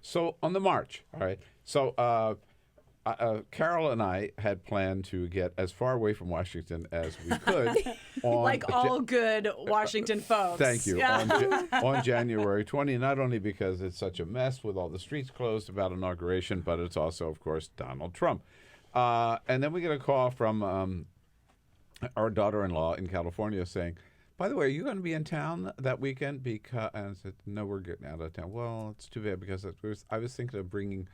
So on the march, all right. So Carol and I had planned to get as far away from Washington as we could. Like all good Washington folks. Thank you. Yeah. On January 20, not only because it's such a mess with all the streets closed about inauguration, but it's also, of course, Donald Trump. And then we get a call from our daughter-in-law in California saying, by the way, are you going to be in town that weekend? Because and I said, no, we're getting out of town. Well, it's too bad because I was thinking of bringing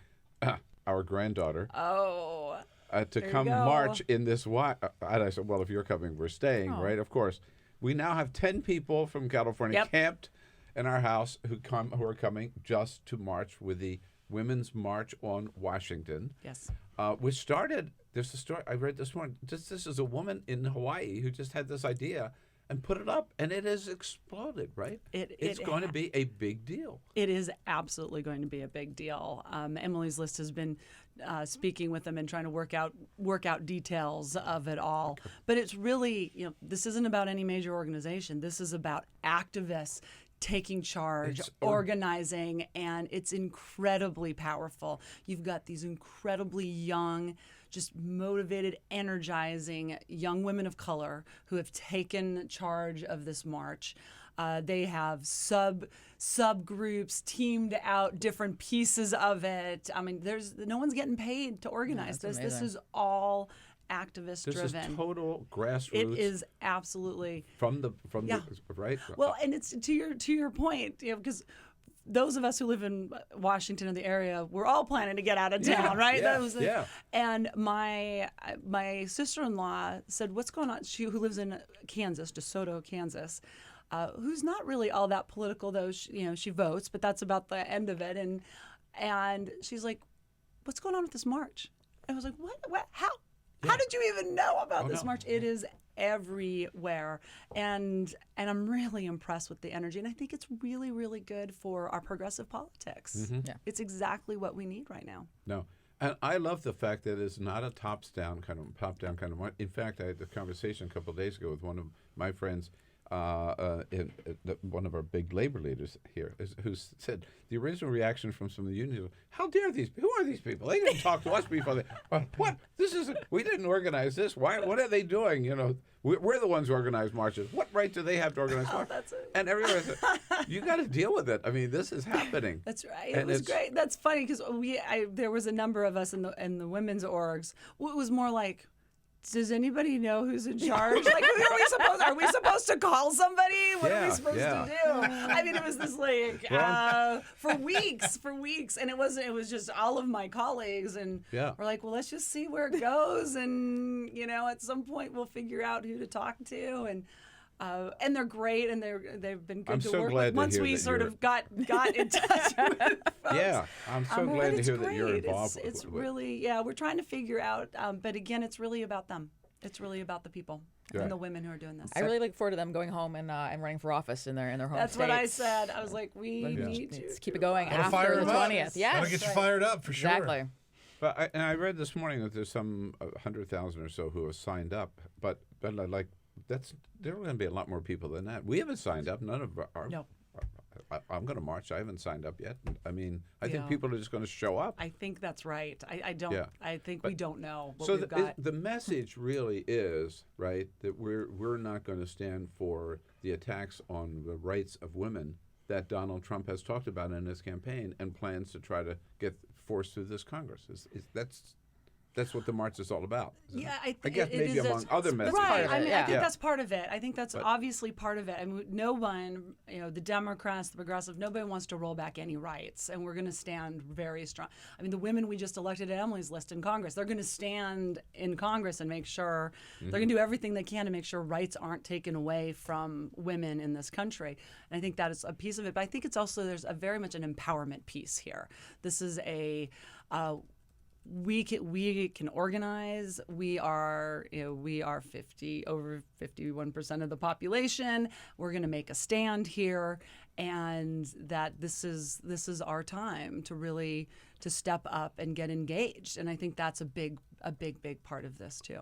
our granddaughter to come march in this. And I said, well, if you're coming, we're staying, right? Of course. We now have 10 people from California camped in our house who are coming just to march with the Women's March on Washington. Yes. Which started, there's a story I read this morning. This is a woman in Hawaii who just had this idea and put it up, and it has exploded, right? It's going to be a big deal. It is absolutely going to be a big deal. Emily's List has been speaking with them and trying to work out details of it all. But it's really, this isn't about any major organization. This is about activists taking charge, organizing, and it's incredibly powerful. You've got these incredibly young, just motivated, energizing young women of color who have taken charge of this march. They have subgroups teamed out different pieces of it. I mean, no one's getting paid to organize this. Amazing. This is all activist driven. This is total grassroots. It is absolutely from the right. Well, and it's to your point, because those of us who live in Washington and the area, we're all planning to get out of town, right? And my sister-in-law said, "What's going on?" She who lives in Kansas, DeSoto, Kansas. Who's not really all that political, though. She votes, but that's about the end of it. And she's like, "What's going on with this march?" And I was like, "What? How? How did you even know about this march?" It is everywhere, and I'm really impressed with the energy, and I think it's really, really good for our progressive politics. Mm-hmm. Yeah. It's exactly what we need right now. No. And I love the fact that it's not a top-down kind of march. In fact, I had a conversation a couple of days ago with one of my friends, one of our big labor leaders here, who said the original reaction from some of the unions was, "How dare who are these people? They didn't talk to us before. What? We didn't organize this. Why? What are they doing? We're the ones who organize marches. What right do they have to organize marches?" That's it. And everyone said, "You got to deal with it. I mean, this is happening." That's right. It was great. That's funny because there was a number of us in the women's orgs. It was more like, does anybody know who's in charge? Like, who are we supposed? Are we supposed to call somebody? What are we supposed to do? I mean, it was this for weeks, and it was just all of my colleagues, and we're like, well, let's just see where it goes, and at some point we'll figure out who to talk to, and they're great, and they've been good to work with. Once we sort of got in touch with folks. Yeah, I'm so glad to hear that you're involved. It's really, we're trying to figure out, but again, it's really about them. It's really about the people and the women who are doing this. I really look forward to them going home and running for office in their home That's states. what I said. I was like, we need to keep it going That'll after the 20th. Yes, Yes, that'll get you fired up for sure. Exactly. But I read this morning that there's some 100,000 or so who have signed up, but there are going to be a lot more people than that. We haven't signed up. None of our. No. I'm going to march. I haven't signed up yet. I mean, I think people are just going to show up. I think that's right. I don't. Yeah. I think we don't know what so we've got. The message really is right that we're not going to stand for the attacks on the rights of women that Donald Trump has talked about in his campaign and plans to try to get forced through this Congress. That's what the march is all about. I guess maybe among other messages. Right. I mean, I think that's part of it. I think that's obviously part of it. I mean, no one, the Democrats, the progressive, nobody wants to roll back any rights, and we're going to stand very strong. I mean, the women we just elected at Emily's List in Congress, they're going to stand in Congress and make sure they're going to do everything they can to make sure rights aren't taken away from women in this country. And I think that is a piece of it. But I think it's also there's a very much an empowerment piece here. This is a we can organize. We are over 51% of the population. We're going to make a stand here, and that this is our time to really to step up and get engaged. And I think that's a big part of this too.